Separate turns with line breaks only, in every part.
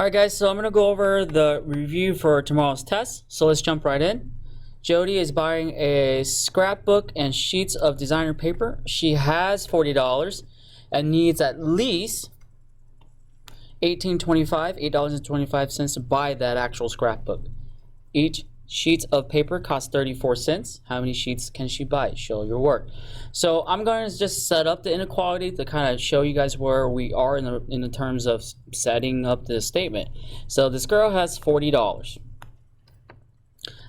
Alright guys, so I'm going to go over the review for tomorrow's test. So let's jump right in. Jody is buying a scrapbook and sheets of designer paper. She has $40 and needs at least $8.25 to buy that actual scrapbook. Each sheet of paper costs 34 cents. How many sheets can she buy? Show your work. So I'm going to just set up the inequality to kind of show you guys where we are in the terms of setting up the statement. So this girl has $40.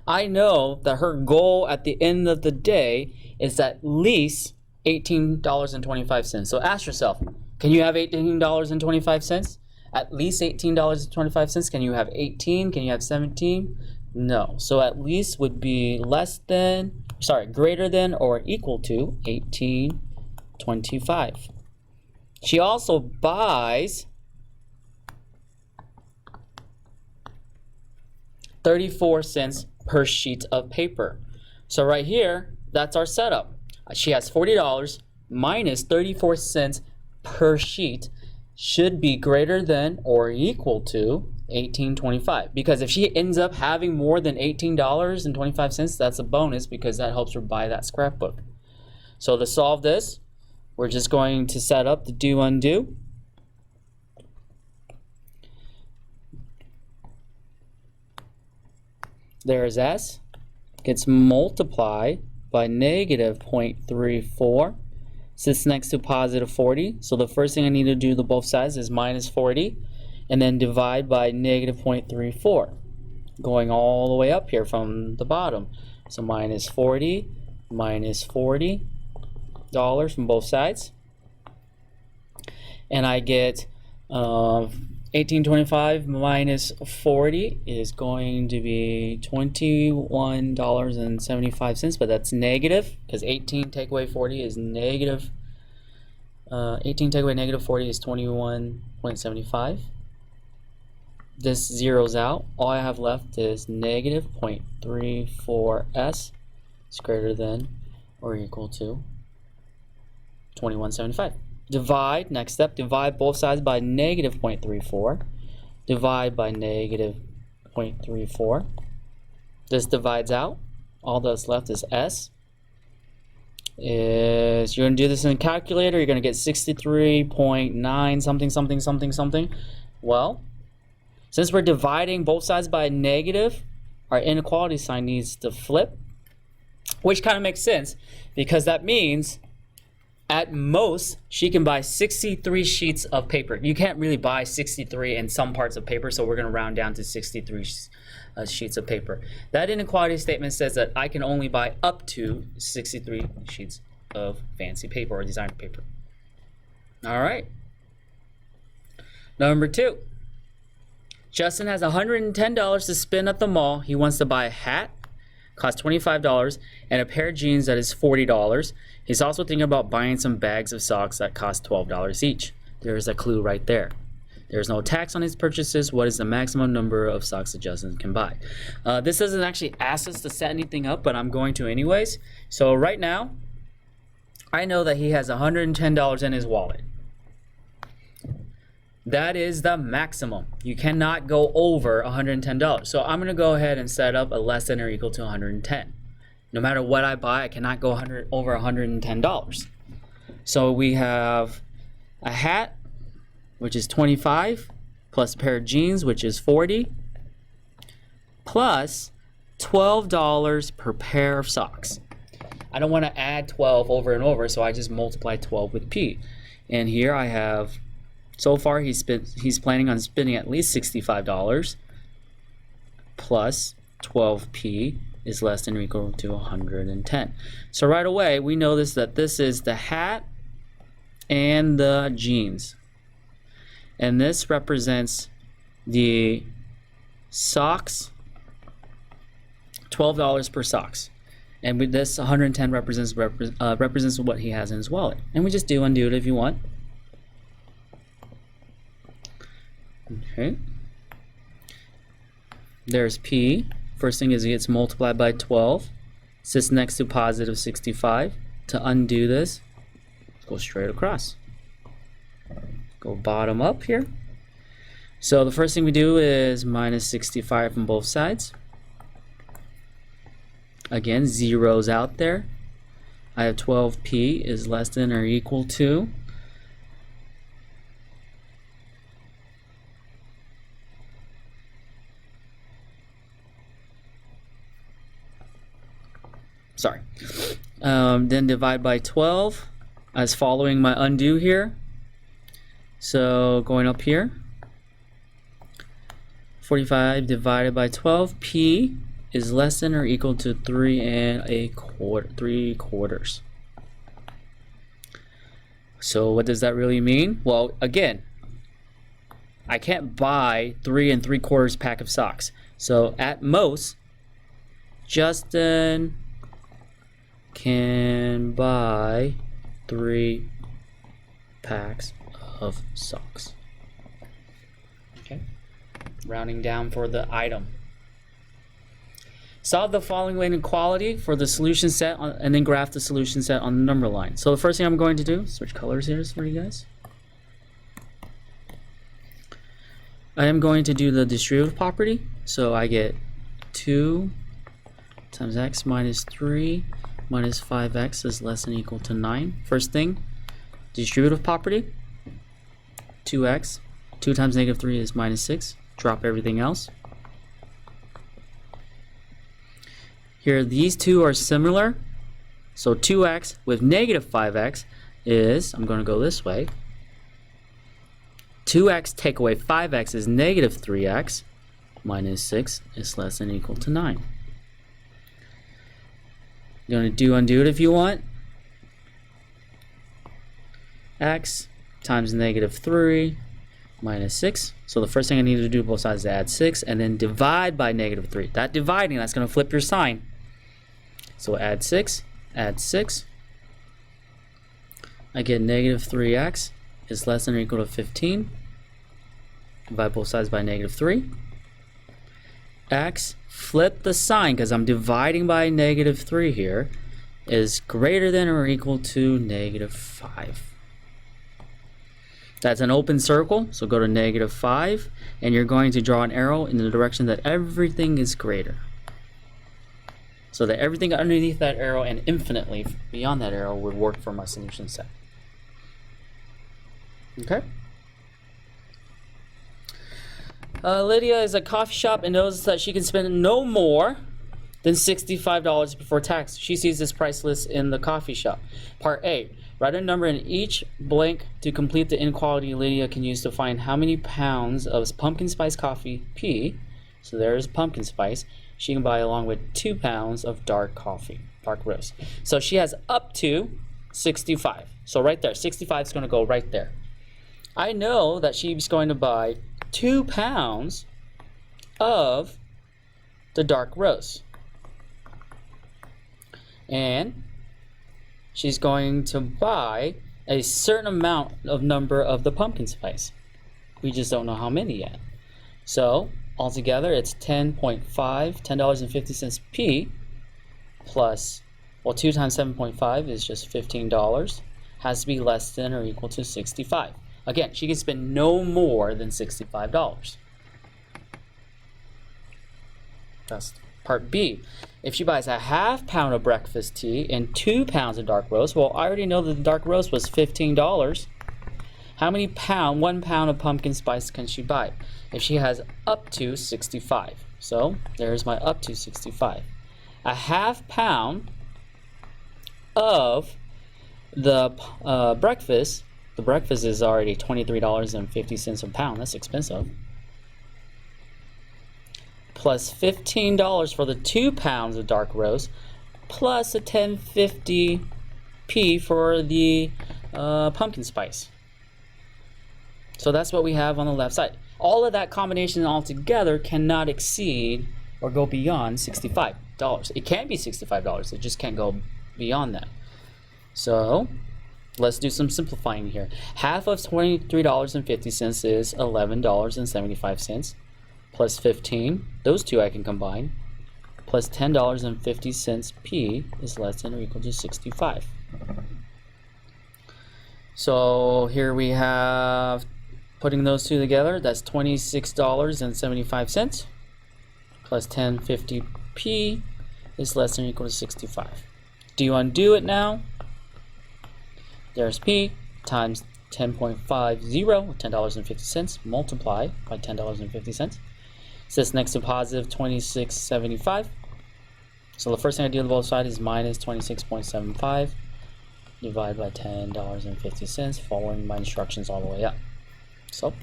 I know that her goal at the end of the day is at least $18.25. So ask yourself, can you have $18.25? At least $18.25? Can you have 18? Can you have 17? No. So at least would be greater than or equal to $18.25. She also buys 34 cents per sheet of paper. So right here, that's our setup. She has $40 minus 34 cents per sheet should be greater than or equal to $18.25, because if she ends up having more than $18.25, that's a bonus because that helps her buy that scrapbook. So to solve this, we're just going to set up the do undo. There's S, gets multiplied by negative 0.34, sits next to positive 40. So the first thing I need to do to both sides is minus 40, and then divide by negative 0.34, going all the way up here from the bottom. So minus 40 dollars from both sides, and I get 18.25 minus 40 is going to be $21.75, but that's negative because 18 take away 40 is negative. 18 take away negative 40 is 21.75. This zeroes out. All I have left is negative 0.34s is greater than or equal to 21.75. Divide, next step, divide both sides by negative 0.34. Divide by negative 0.34. This divides out. All that's left is S. You're going to do this in a calculator, you're going to get 63.9 something. Well, since we're dividing both sides by a negative, our inequality sign needs to flip, which kind of makes sense because that means at most she can buy 63 sheets of paper. You can't really buy 63 in some parts of paper, so we're going to round down to 63 sheets of paper. That inequality statement says that I can only buy up to 63 sheets of fancy paper or designer paper. All right. Number 2. Justin has $110 to spend at the mall. He wants to buy a hat, costs $25, and a pair of jeans that is $40. He's also thinking about buying some bags of socks that cost $12 each. There's a clue right there. There's no tax on his purchases. What is the maximum number of socks that Justin can buy? This doesn't actually ask us to set anything up, but I'm going to anyways. So right now, I know that he has $110 in his wallet. That is the maximum. You cannot go over $110. So I'm going to go ahead and set up a less than or equal to 110. No matter what I buy, I cannot go over $110. So we have a hat, which is 25, plus a pair of jeans, which is 40, plus $12 per pair of socks. I don't want to add 12 over and over, so I just multiply 12 with P. And here I have, so far he's planning on spending at least $65 plus 12P is less than or equal to 110. So right away we notice that this is the hat and the jeans. And this represents the socks, $12 per socks. And with this 110 represents what he has in his wallet. And we just do undo it if you want. Okay. There's P. First thing is it gets multiplied by 12. Sits next to positive 65. To undo this, go straight across. Go bottom up here. So the first thing we do is minus 65 from both sides. Again, zeros out there. I have 12p is less than or equal to then divide by 12 as following my undo here. So going up here, 45 divided by 12, p is less than or equal to 3 3/4. So what does that really mean? Well, again, I can't buy 3 3/4 pack of socks. So at most, Justin can buy 3 packs of socks. Okay, rounding down for the item. Solve the following inequality for the solution set and then graph the solution set on the number line. So the first thing I'm going to do, switch colors here for you guys. I am going to do the distributive property. So I get 2 times x minus 3 minus 5x is less than or equal to 9. First thing, distributive property, 2x, 2 times negative 3 is minus 6. Drop everything else. Here, these two are similar. So 2x with negative 5x is, I'm going to go this way. 2x take away 5x is negative 3x minus 6 is less than or equal to 9. You're going to do undo it if you want. X times negative 3 minus 6. So the first thing I need to do both sides is add 6 and then divide by negative 3. That dividing, that's going to flip your sign. So add 6, add 6. I get negative 3x is less than or equal to 15. Divide both sides by negative 3. X, flip the sign because I'm dividing by negative 3 here, is greater than or equal to negative 5. That's an open circle, so go to negative 5, and you're going to draw an arrow in the direction that everything is greater. So that everything underneath that arrow and infinitely beyond that arrow would work for my solution set. Okay? Lydia is a coffee shop and knows that she can spend no more than $65 before tax. She sees this price list in the coffee shop. Part A. Write a number in each blank to complete the inequality Lydia can use to find how many pounds of pumpkin spice coffee, P, so there's pumpkin spice, she can buy along with 2 pounds of dark coffee, dark roast. So she has up to 65. So right there, 65 is going to go right there. I know that she's going to buy 2 pounds of the dark roast. And she's going to buy a certain amount of number of the pumpkin spice. We just don't know how many yet. So altogether it's $10.50 P plus, well, 2 times 7.5 is just $15. Has to be less than or equal to 65. Again, she can spend no more than $65. That's part B. If she buys a half pound of breakfast tea and 2 pounds of dark roast, well, I already know that the dark roast was $15. How many 1 pound of pumpkin spice can she buy? If she has up to 65. So there's my up to 65. A half pound of the breakfast. The breakfast is already $23.50 a pound. That's expensive. Plus $15 for the 2 pounds of dark roast, plus a $10.50 P for the pumpkin spice. So that's what we have on the left side. All of that combination altogether cannot exceed or go beyond $65. It can be $65. It just can't go beyond that. So let's do some simplifying here. Half of $23.50 is $11.75 plus 15. Those two I can combine. Plus $10.50 P is less than or equal to 65. So here we have putting those two together, that's $26.75 plus 1050p is less than or equal to 65. Do you undo it now? There's p times 10.50, $10.50, multiplied by $10.50. Sits next to positive 26.75. So the first thing I do on both sides is minus 26.75 divided by $10.50, following my instructions all the way up. So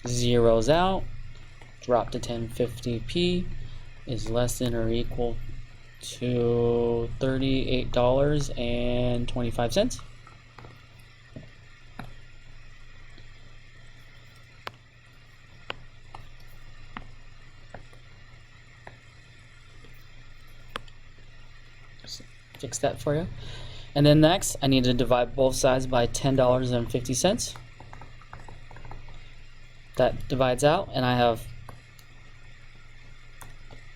zeros out, drop to 1050p is less than or equal to $38.25. Fix that for you. And then next, I need to divide both sides by $10.50. That divides out, and I have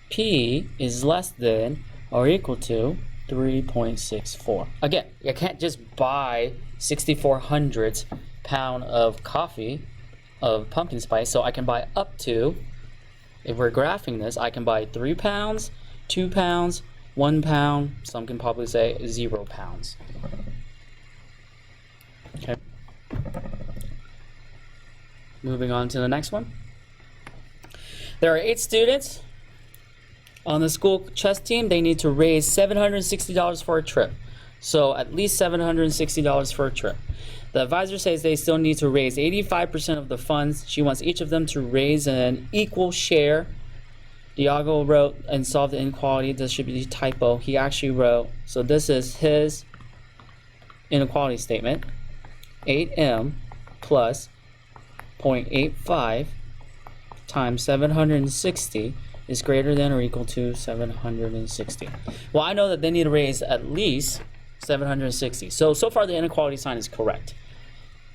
P is less than or equal to 3.64. Again, you can't just buy 6,400 pound of coffee of pumpkin spice, so I can buy up to, if we're graphing this, I can buy 3 pounds, 2 pounds, 1 pound, some can probably say 0 pounds. Okay. Moving on to the next one. There are 8 students on the school chess team. They need to raise $760 for a trip. So at least $760 for a trip. The advisor says they still need to raise 85% of the funds. She wants each of them to raise an equal share. Diago wrote and solved the inequality. This should be a typo. He actually wrote, so this is his inequality statement. 8m plus 0.85 times 760 is greater than or equal to 760. Well, I know that they need to raise at least 760. So far the inequality sign is correct.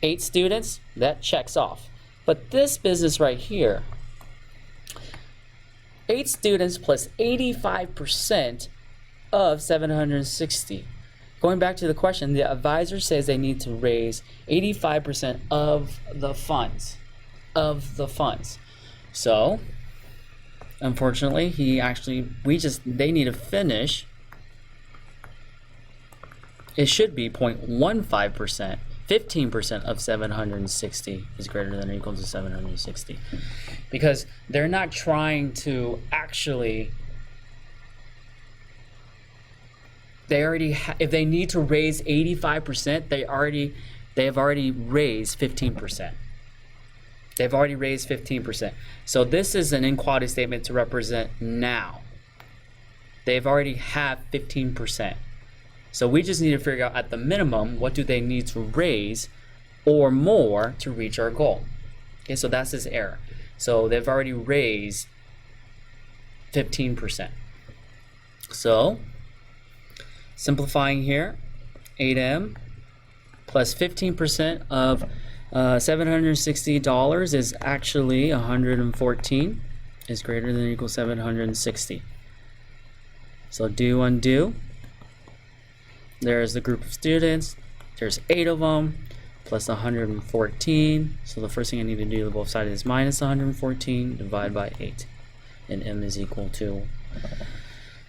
8 students, that checks off. But this business right here, 8 students plus 85% of 760. Going back to the question, the advisor says they need to raise 85% of the funds. So, unfortunately, they need to finish. It should be 0.15%. 15% of 760 is greater than or equal to 760. Because they're not trying to actually, if they need to raise 85%, they have already raised 15%. They've already raised 15%. So this is an inequality statement to represent now. They've already have 15%. So we just need to figure out at the minimum, what do they need to raise or more to reach our goal. Okay, so that's this error. So they've already raised 15%. So simplifying here, 8m plus 15% of $760 is actually 114 is greater than or equal to 760. So do undo. There's the group of students. There's 8 of them plus 114. So the first thing I need to do on both sides is minus 114 divided by 8. And m is equal to,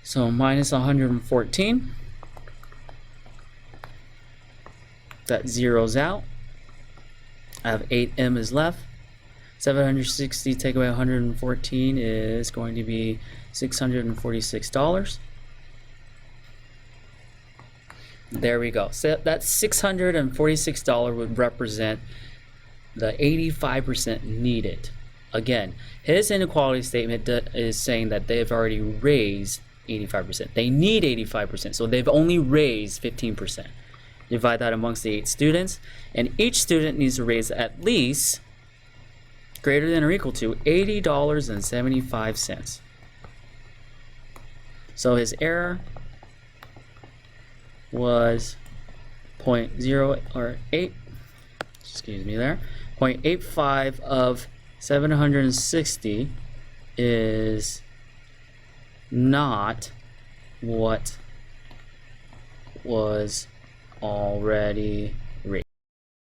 so minus 114. That zeroes out. I have 8m is left. 760 take away 114 is going to be $646. There we go. So that $646 would represent the 85% needed. Again, his inequality statement is saying that they've already raised 85%. They need 85%, so they've only raised 15%. Divide that amongst the 8 students, and each student needs to raise at least greater than or equal to $80.75. So his error was 0.08, excuse me there, 0.85 of 760 is not what was already